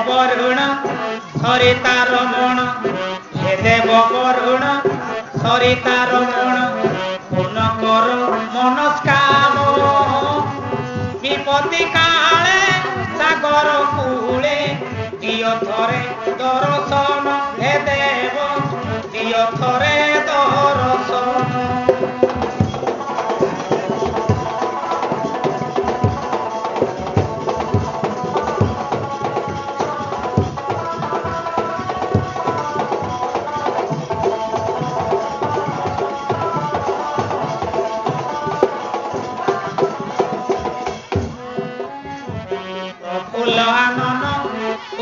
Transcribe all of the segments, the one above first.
বরুণ সরিতা রমণ হে দেব বরুণ সরিতা রমণ পূর্ণ কর মনস্কাম বিপত্তি কালে সাগর কূলে দিও থরে দর্শন হে দেব দিও থরে দর্শন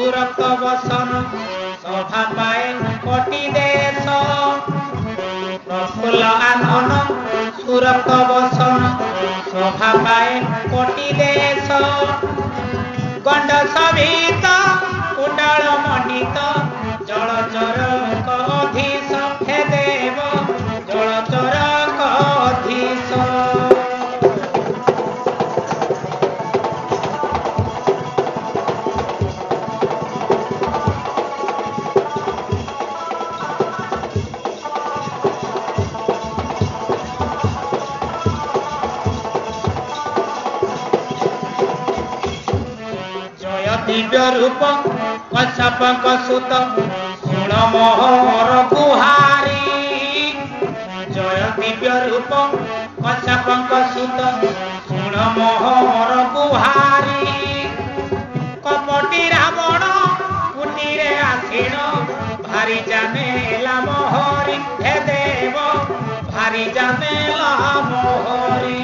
সুরত বসন সভা পায়ে কোটি দেশ প্রফুল্ল আনন সুরত বসন সভা পায়ে কোটি দেশ গণ্ড সভিত কুণ্ডল মণ্ডিত জলচর অধীশ হে দেব জলচর অধীশ दिव्य रूप कश्यप सुत सुण मोहर गुहारी जय दिव्य रूप कश्यप सुत सुण मोहर गुहारी कपटी रावण कुटीरे आसीण भारी जानेला मोहरी हे देव भारी जानेला मोहरी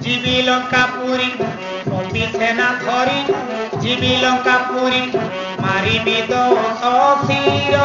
जीवी लंकापुरी कपि सेना धरी जीवी लंकापुरी मारी विदोष शिर